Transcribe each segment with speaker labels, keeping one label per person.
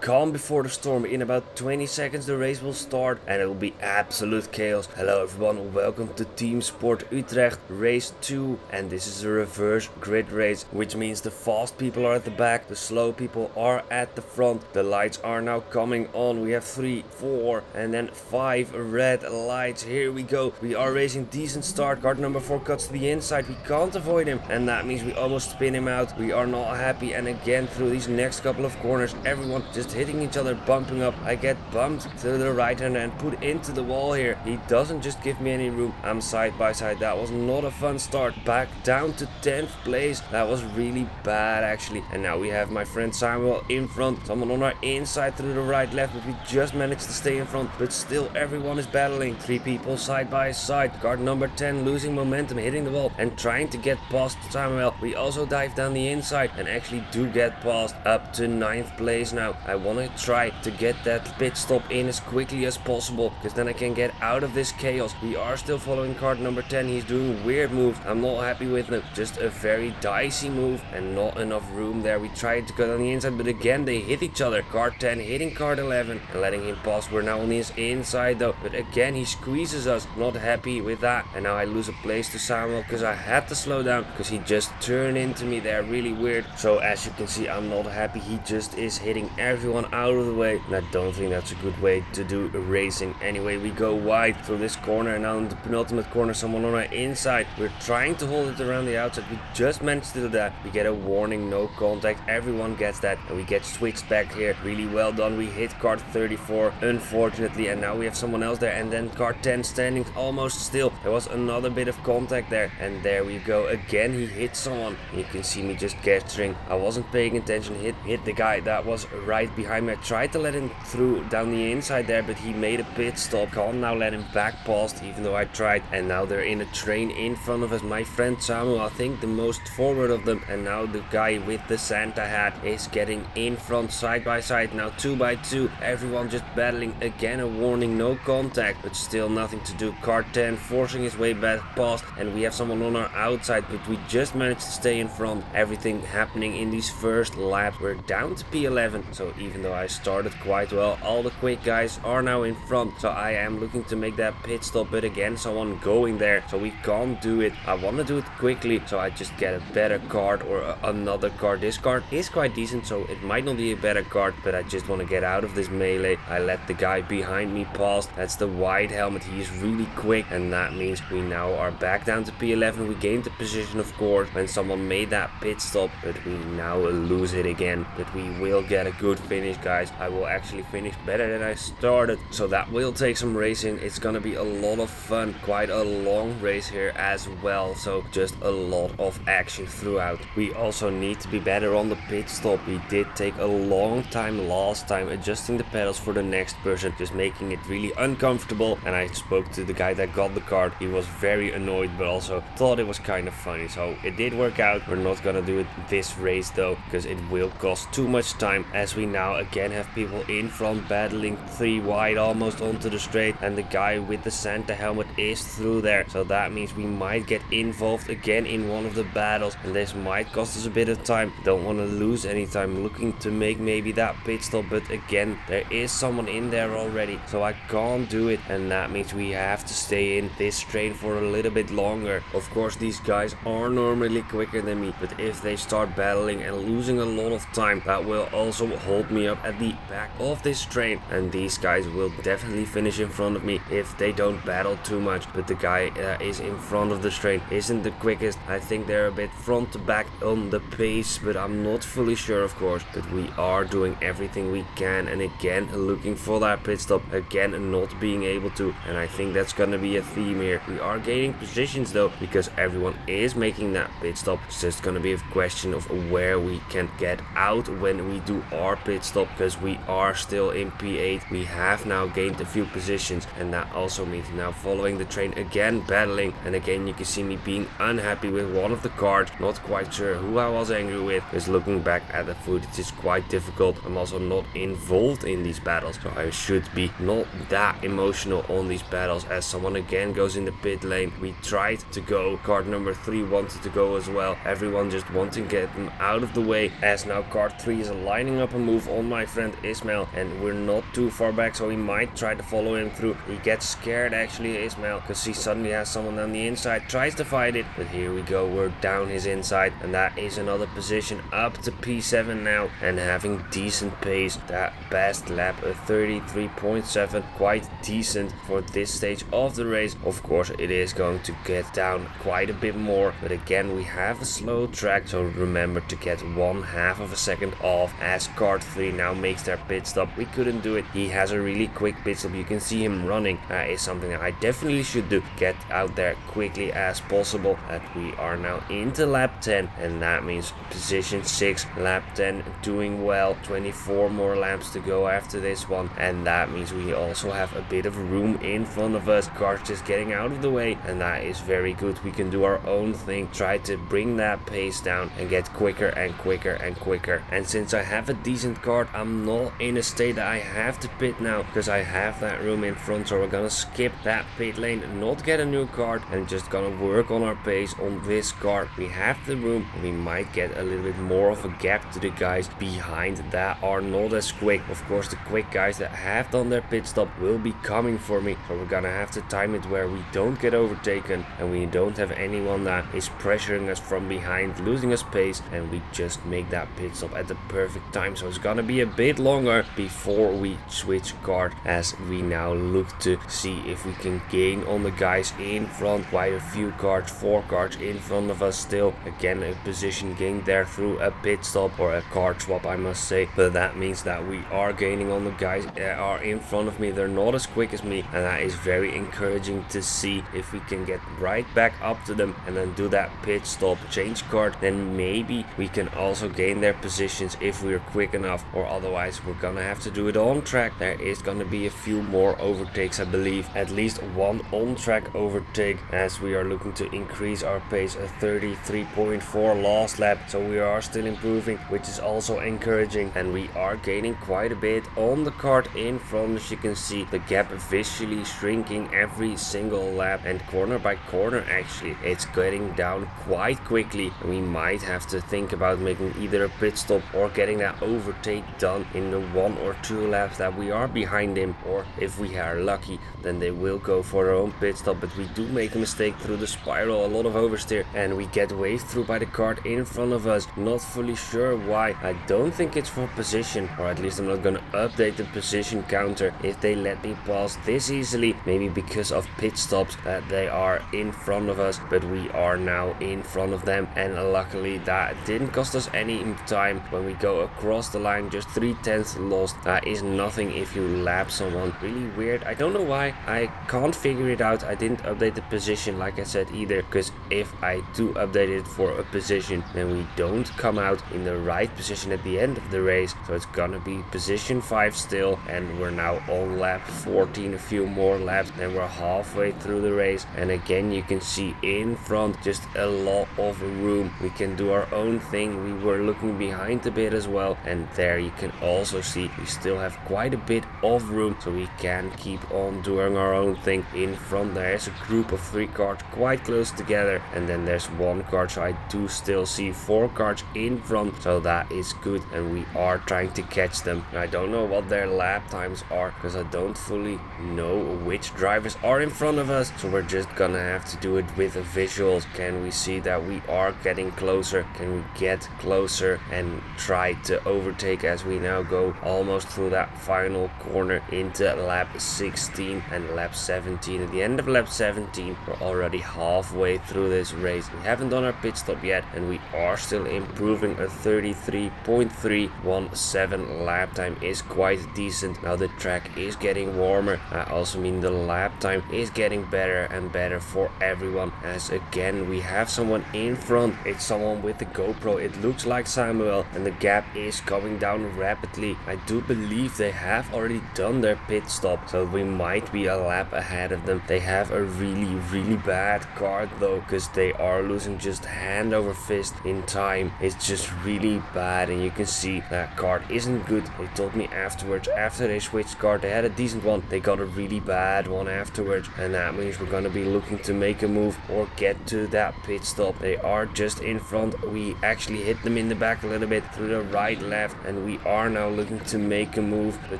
Speaker 1: calm before the storm. In about 20 seconds the race will start and it will be absolute chaos. Hello everyone, welcome to Teamsport Utrecht race 2, and this is a reverse grid race, which means the fast people are at the back, the slow people are at the front. The lights are now coming on. We have 3, 4 and then 5 red lights. Here we go. We are racing, decent start. Car number 4 cuts to the inside. We can't avoid him and that means we almost spin him out. We are not happy, and again through these next couple of corners everyone just hitting each other, bumping up. I get bumped to the right hand and put into the wall here. He doesn't just give me any room. I'm side by side. That was not a fun start. Back down to 10th place. That was really bad actually. And now we have my friend Samuel in front, someone on our inside through the right left, but we just managed to stay in front. But still everyone is battling. 3 people side by side. Car number 10 losing momentum, hitting the wall and trying to get past Samuel. We also dive down the inside and actually do get past, up to 9th place now. I want to try to get that pit stop in as quickly as possible, because then I can get out of this chaos. We are still following car number 10. He's doing weird moves. I'm not happy with him. Just a very dicey move and not enough room there. We tried to go down the inside, but again they hit each other. Car 10 hitting car 11 and letting him pass. We're now on his inside though, but again he squeezes us. Not happy with that, and now I lose a place to Samuel because I had to slow down because he just turned into me there. Really weird. So as you can see, I'm not happy. He just is hitting everyone out of the way, and I don't think that's a good way to do racing. Anyway, we go wide through this corner, and now in the penultimate corner someone on our inside. We're trying to hold it around the outside. We just managed to do that. We get a warning, no contact. Everyone gets that, and we get switched back here. Really well done. We hit car 34 unfortunately, and now we have someone else there, and then car 10 standing almost still. There was another bit of contact there, and there we go again. He hit someone. You can see me just gesturing. I wasn't paying attention. Hit the guy that was right behind me. I tried to let him through down the inside there, but he made a pit stop. Can't now let him back past, even though I tried. And now they're in a train in front of us. My friend Samuel, I think the most forward of them, and now the guy with the Santa hat is getting in front side by side. Now 2 by 2, everyone just battling. Again a warning, no contact, but still nothing to do. Car 10 forcing his way back past, and we have someone on our outside, but we just managed to stay in front. Everything happening in these first laps. We're down to P11, so even though I started quite well, all the quick guys are now in front. So I am looking to make that pit stop, but again someone going there, so we can't do it. I want to do it quickly, so I just get a better card or another card. This card is quite decent, so it might not be a better card, but I just want to get out of this melee. I let the guy behind me pass. That's the white helmet. He is really quick, and that means we now are back down to P11. We gained the position of course when someone made that pit stop, but we now lose it again. But we will get a good finish, guys. I will actually finish better than I started, so that will take some racing. It's gonna be a lot of fun. Quite a long race here as well, so just a lot of action throughout. We also need to be better on the pit stop. We did take a long time last time adjusting the pedals for the next person, just making it really uncomfortable. And I spoke to the guy that got the card. He was very annoyed, but also thought it was kind of funny, so it did work out. We're not gonna do it this race though, because it will cost too much time, as we now again have people in front battling 3 wide almost onto the straight, and the guy with the Santa helmet is through there, so that means we might get involved again in one of the battles, and this might cost us a bit of time. Don't want to lose any time. Looking to make maybe that pit stop, but again there is someone in there already, so I can't do it, and that means we have to stay in this train for a little bit longer. Of course these guys are normally quicker than me, but if they start battling and losing a lot of time, that will also hold me up at the back of this train, and these guys will definitely finish in front of me if they don't battle too much. But the guy is in front of the train isn't the quickest. I think they're a bit front to back on the pace, but I'm not fully sure of course. But we are doing everything we can, and again looking for that pit stop, again not being able to, and I think that's gonna be a theme here. We are gaining positions though, because everyone is making that pit stop. It's just gonna be a question of where we can get out when we do our pit stop, because we are still in P8. We have now gained a few positions, and that also means now following the train again, battling, and again you can see me being unhappy with one of the cards. Not quite sure who I was angry with, because looking back at the footage is quite difficult. I'm also not involved in these battles, so I should be not that emotional on these battles, as someone again goes in the pit lane. We tried to go, card number 3 wanted to go as well. Everyone just wanting to get them out of the way, as now card 3 is lining up a move on my friend Ismail, and we're not too far back, so we might try to follow him through. He gets scared actually, Ismail, because he suddenly has someone on the inside, tries to fight it, but here we go, we're down his inside, and that is another position up to P7 now, and having decent pace. That best lap, a 33.7, quite decent for this stage of the race. Of course it is going to get down quite a bit more, but again we have a slow track, so remember to get 1/2 of a second off as car 3 now makes their pit stop. We couldn't do it. He has a really quick pit stop. You can see him running. That is something that I definitely should do, get out there quickly as possible. That we are now into lap 10, and that means position 6, lap 10, doing well. 24 more laps to go after this one, and that means we also have a bit of room in front of us. Cars just getting out of the way, and that is very good. We can do our own thing, try to bring that pace down and get quicker and quicker and quicker. And since I have a decent car, I'm not in a state that I have to pit now, because I have that room in front, so we're gonna skip that pit lane, not get a new car, and just gonna work on our pace on this car. We have the room, we might get a little bit more of a gap to the guys behind that are not as quick. Of course the quick guys that have done their pit stop will be coming for me, so we're gonna have to time it where we don't get overtaken and we don't have anyone that is pressuring us from behind, losing us pace, and we just make that pit stop at the perfect time. So it's gonna be a bit longer before we switch car, as we now look to see if we can gain on the guys in front. Quite a few cars, 4 cars in front of us still. Again, a position gained there through a pit stop, or a car swap I must say, but that means that we are gaining on the guys that are in front of me. They're not as quick as me, and that is very encouraging to see. If we can get right back up to them and then do that pit stop, change car, then maybe we can also gain their positions if we're quick enough, or otherwise we're gonna have to do it on track. There is gonna be a few more overtakes, I believe, at least one on track overtake, as we are looking to increase our pace. A 33.4 last lap, so we are still improving, which is also encouraging, and we are gaining quite a bit on the kart in front. As you can see, the gap visually shrinking every single lap, and corner by corner actually it's getting down quite quickly. We might have to think about making either a pit stop or getting that overtake done in the 1 or 2 laps that we are behind him, or if we are lucky then they will go for their own pit stop. But we do make a mistake through the spiral, a lot of oversteer, and we get waved through by the kart in front of us. Not fully sure why. I don't think it's for position, or at least I'm not gonna update the position counter if they let me pass this easily. Maybe because of pit stops that they are in front of us, but we are now in front of them, and luckily that didn't cost us any time. When we go across the line, just 3/10 lost. That is nothing if you lap someone. Really weird. I don't know why. I can't figure it out. I didn't update the position like I said either, because if I do update it for a position, then we don't come out in the right position at the end of the race. So it's gonna be position 5 still, and we're now on lap 14, a few more laps, and we're halfway through the race. And again, you can see in front just a lot of room. We can do our own thing. We were looking behind a bit as well, and there you can also see we still have quite a bit of room, so we can keep on doing our own thing. In front there is a group of 3 cars quite close together, and then there's 1 car, so I do still see 4 cars in front, so that is good, and we are trying to catch them. I don't know what their lap times are, because I don't fully know which drivers are in front of us, so we're just gonna have to do it with the visuals. Can we see that we are getting closer? Can we get closer and try to overtake as we now go almost through that final corner into lap 16 and lap 17. At the end of lap 17, we're already halfway through this race. We haven't done our pit stop yet, and we are still improving. A 33.317 lap time is quite decent. Now the track is getting warmer. I also mean the lap time is getting better and better for everyone, as again we have someone in front. It's someone with the GoPro. It looks like Samuel, and the gap is coming down rapidly. I do believe they have already done their pit stop, so we might be a lap ahead of them. They have a really bad car though, because they are losing just hand over fist in time. It's just really bad, and you can see that car isn't good. They told me afterwards, after they switched car, they had a decent one, they got a really bad one afterwards, and that means we're gonna be looking to make a move or get to that pit stop. They are just in front. We actually hit them in the back a little bit through the right left, and we are now looking to make a move, but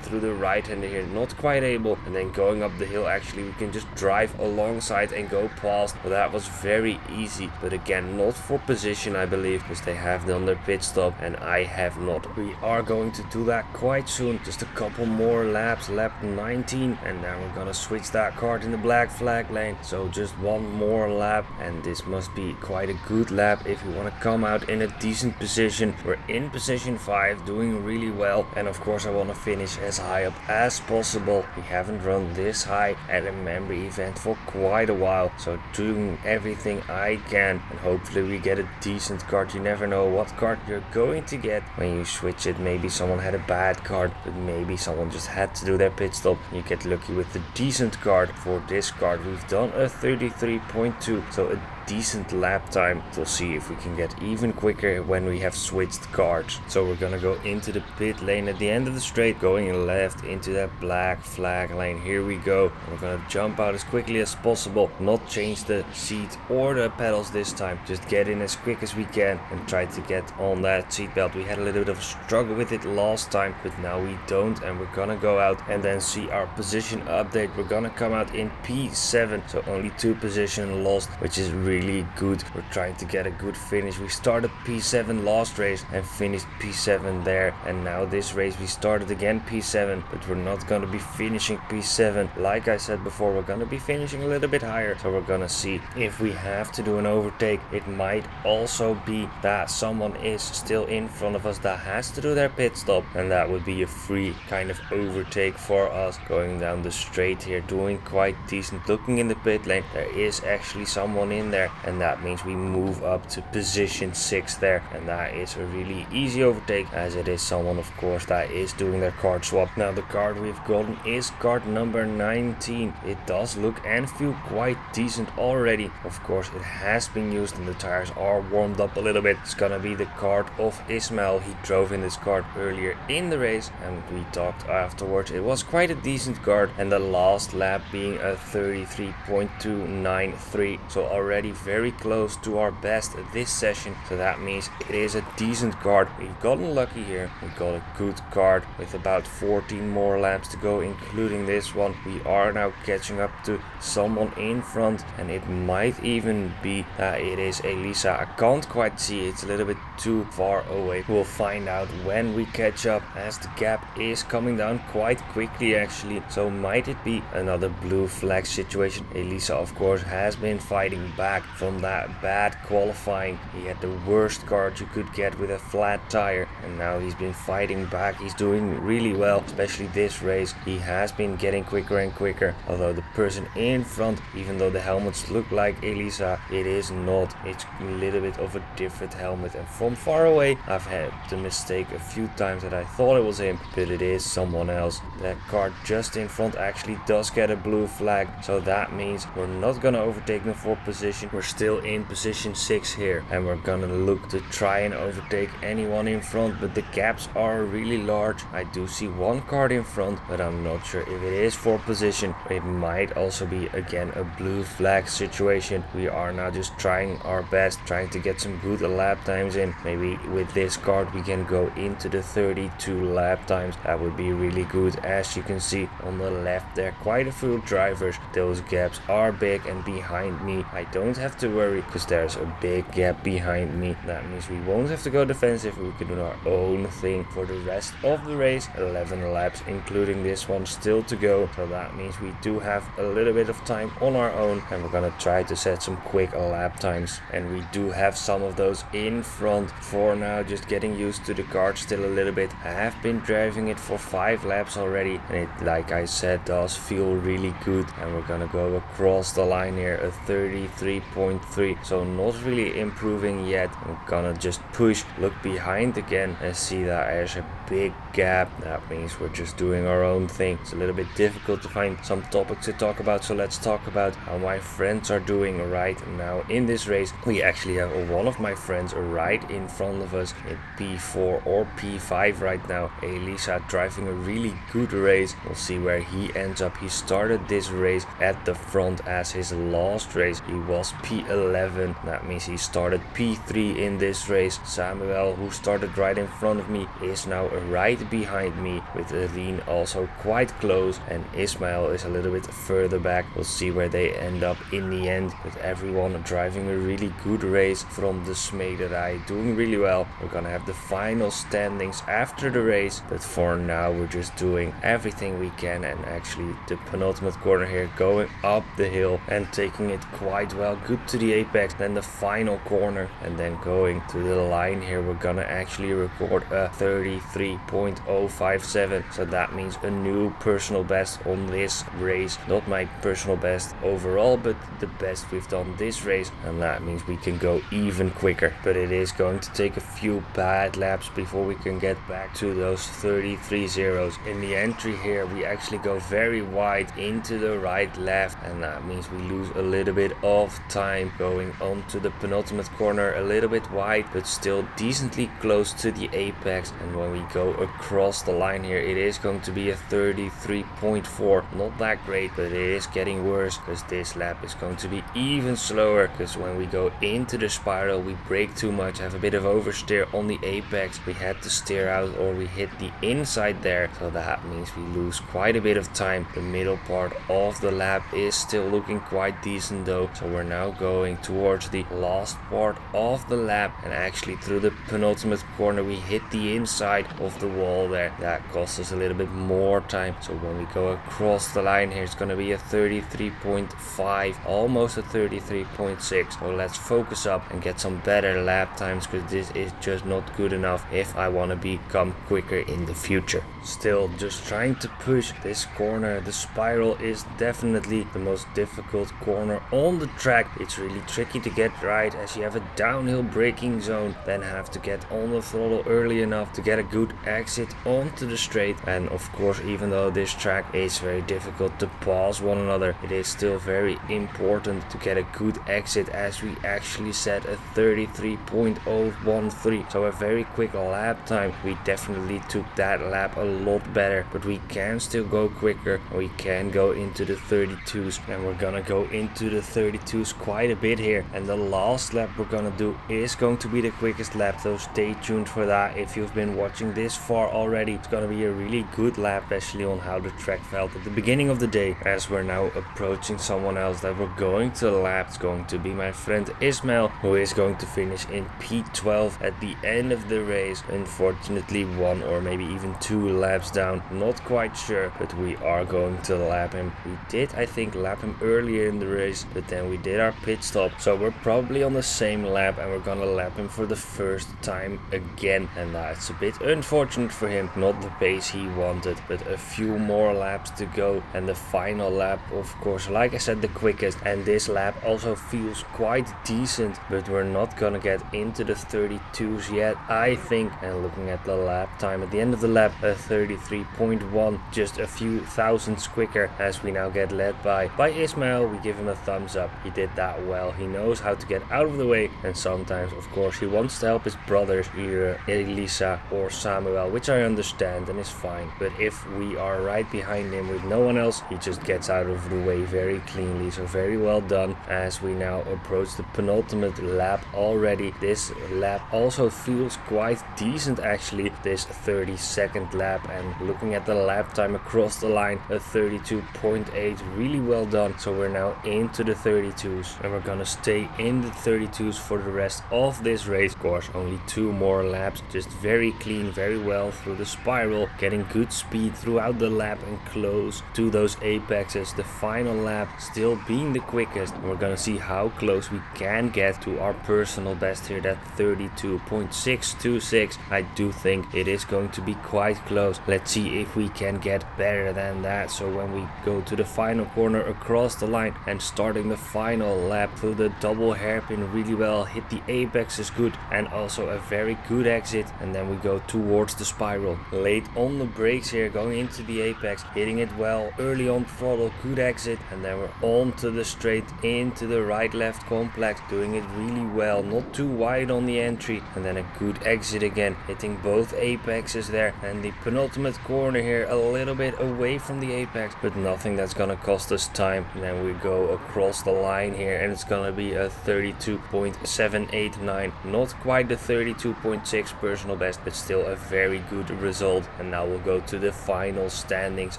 Speaker 1: through the right hander here, not quite able. And then going up the hill, actually we can just drive alongside and go past. Well, that was very easy, but again, not for position, I believe, because they have done their pit stop and I have not. We are going to do that quite soon, just a couple more laps, lap 19, and then we're gonna switch that kart in the black flag lane. So just one more lap, and this must be quite a good lap if we want to come out in a decent position. We're in position 5, doing really well, and of course I want to finish as high up as possible. We haven't run this high at a member event for quite a while, so doing everything I can, and hopefully we get a decent kart. You never know what kart you're going to get when you switch it. Maybe someone had a bad kart, but maybe someone just had to do their pit stop. You get lucky with the decent kart. For this kart we've done a 33.2, so a decent lap time. We'll see if we can get even quicker when we have switched karts. So we're gonna go into the pit lane at the end of the straight, going left into that black flag lane. Here we go. We're gonna jump out as quickly as possible, not change the seat or the pedals this time, just get in as quick as we can and try to get on that seat belt. We had a little bit of a struggle with it last time, but now we don't, and we're gonna go out and then see our position update. We're gonna come out in P7, so only 2 positions lost, which is really good. We're trying to get a good finish. We started P7 last race and finished P7 there, and now this race we started again P7, but we're not going to be finishing P7. Like I said before, we're going to be finishing a little bit higher, so we're going to see if we have to do an overtake. It might also be that someone is still in front of us that has to do their pit stop, and that would be a free kind of overtake for us. Going down the straight here, doing quite decent. Looking in the pit lane, there is actually someone in there, and that means we move up to position 6 there, and that is a really easy overtake, as it is someone, of course, that is doing their kart swap. Now the kart we've gotten is kart number 19. It does look and feel quite decent already. Of course, it has been used and the tires are warmed up a little bit. It's gonna be the kart of Ismail. He drove in this kart earlier in the race, and we talked afterwards. It was quite a decent kart, and the last lap being a 33.293, so already very close to our best this session, so that means it is a decent kart. We've gotten lucky here. We got a good kart with about 14 more laps to go, including this one. We are now catching up to someone in front, and it might even be that it is Elisa. I can't quite see, it's a little bit too far away. We'll find out when we catch up, as the gap is coming down quite quickly actually, so might it be another blue flag situation. Elisa, of course, has been fighting back from that bad qualifying. He had the worst kart you could get with a flat tire, and now he's been fighting back. He's doing really well, especially this race. He has been getting quicker and quicker, although the person in front, even though the helmets look like Elisa, it is not. It's a little bit of a different helmet, and from far away I've had the mistake a few times that I thought it was him, but it is someone else. That kart just in front actually does get a blue flag, so that means we're not gonna overtake them for position. We're still in position 6 here, and we're gonna look to try and overtake anyone in front, but the gaps are really large. I do see one kart in front, but I'm not sure if it is for position. It might also be again a blue flag situation. We are now just trying our best, trying to get some good lap times in. Maybe with this kart we can go into the 32 lap times. That would be really good. As you can see on the left there, quite a few drivers. Those gaps are big, and behind me I don't have to worry because there's a big gap behind me. That means we won't have to go defensive. We can do our own thing for the rest of the race. 11 laps including this one still to go, so that means we do have a little bit of time on our own, and we're gonna try to set some quick lap times, and we do have some of those in front. For now, just getting used to the kart still a little bit. I have been driving it for 5 laps already, and it, like I said, does feel really good. And we're gonna go across the line here, a 33.3, so not really improving yet. I'm gonna just push, look behind again, and see that there's a big gap. That means we're just doing our own thing. It's a little bit difficult to find some topics to talk about, so let's talk about how my friends are doing right now in this race. We actually have one of my friends right in front of us in P4 or P5 right now. Elisa driving a really good race. We'll see where he ends up. He started this race at the front as his last race. He was P11. That means he started P3 in this race. Samuel, who started right in front of me, is now right behind me, with Rien also quite close, and Ismail is a little bit further back. We'll see where they end up in the end, but everyone driving a really good race from the Smederij, doing really well. We're gonna have the final standings after the race, but for now we're just doing everything we can, and actually the penultimate corner here, going up the hill and taking it quite well, good to the apex, then the final corner, and then going to the line here. We're gonna actually record a 33.057, so that means a new personal best on this race. Not my personal best overall, but the best we've done this race, and that means we can go even quicker, but it is going to take a few bad laps before we can get back to those 33 zeros. In the entry here we actually go very wide into the right left, and that means we lose a little bit of time going on to the penultimate corner, a little bit wide but still decently close to the apex. And when we go across the line here, it is going to be a 33.4, not that great, but it is getting worse because this lap is going to be even slower, because when we go into the spiral we brake too much, have a bit of oversteer on the apex. We had to steer out or we hit the inside there, so that means we lose quite a bit of time. The middle part of the lap is still looking quite decent though, so we're now going towards the last part of the lap, and actually through the penultimate corner we hit the inside of the wall there. That cost us a little bit more time, so when we go across the line here it's going to be a 33.5, almost a 33.6. so let's focus up and get some better lap times, because this is just not good enough if I want to become quicker in the future. Still just trying to push this corner. The spiral is definitely the most difficult corner on the track. It's really tricky to get right, as you have a downhill braking zone, then have to get on the throttle early enough to get a good exit onto the straight. And of course, even though this track is very difficult to pass one another, it is still very important to get a good exit, as we actually set a 33.013, so a very quick lap time. We definitely took that lap a lot better, but we can still go quicker. We can go into the 32s, and we're gonna go into the 32s quite a bit here, and the last lap we're gonna do is going to be the quickest lap, so stay tuned for that. If you've been watching this far already, it's gonna be a really good lap, especially on how the track felt at the beginning of the day. As we're now approaching someone else that we're going to lap, it's going to be my friend Ismail, who is going to finish in P12 at the end of the race. Unfortunately, one or maybe even two laps down, not quite sure, but we are going to lap him. We did, I think, lap him earlier in the race, but then we did our pit stop, so we're probably on the same lap, and we're gonna lap him for the first time again, and that's a bit unfortunate for him. Not the pace he wanted, but a few more laps to go, and the final lap, of course, like I said, the quickest, and this lap also feels quite decent, but we're not gonna get into the 32s yet, I think. And looking at the lap time at the end of the lap, a 33.1, just a few thousandths quicker, as we now get led by Ismail. We give him a thumbs up. He did that well. He knows how to get out of the way, and sometimes, of course, he wants to help his brothers, either Elisa or Samuel, which I understand and is fine. But if we are right behind him with no one else, he just gets out of the way very cleanly. So very well done. As we now approach the penultimate lap already, this lap also feels quite decent actually, this 32nd lap, and looking at the lap time across the line, a 32.8, really well done. So we're now into the 32s, and we're gonna stay in the 32s for the rest of this race. Of course, only two more laps, just very clean, very well through the spiral, getting good speed throughout the lap and close to those apexes. The final lap still being the quickest, and we're gonna see how close we can get to our personal best here, that 32.626. I do think it is going to be quite close. Let's see if we can get better than that. So when we go to the final corner across the line and starting the final lap through the double hairpin really well, hit the apex is good, and also a very good exit, and then we go towards the spiral. Late on the brakes here, going into the apex, hitting it well, early on throttle, good exit, and then we're on to the straight into the right left complex, doing it really well, not too wide on the entry, and then a good exit again, hitting both apexes there, and the penultimate corner here a little bit away from the apex, but nothing that's gonna cost us time. And then we go across the line here here, and it's gonna be a 32.789. Not quite the 32.6 personal best, but still a very good result. And now we'll go to the final standings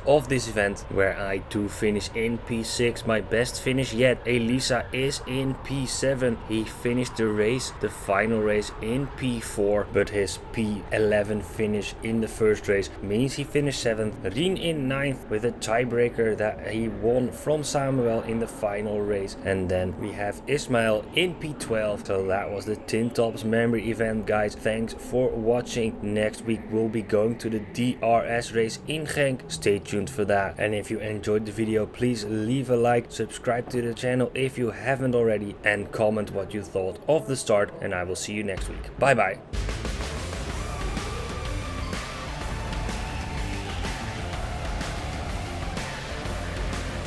Speaker 1: of this event, where I do finish in P6, my best finish yet. Elisa is in P7. He finished the race, the final race, in P4, but his P11 finish in the first race means he finished 7th. Rien in 9th with a tiebreaker that he won from Samuel in the final race. And then we have Ismail in P12. So that was the Tintops memory event, guys. Thanks for watching. Next week we'll be going to the DRS race in Genk. Stay tuned for that. And if you enjoyed the video, please leave a like, subscribe to the channel if you haven't already, and comment what you thought of the start. And I will see you next week. Bye bye.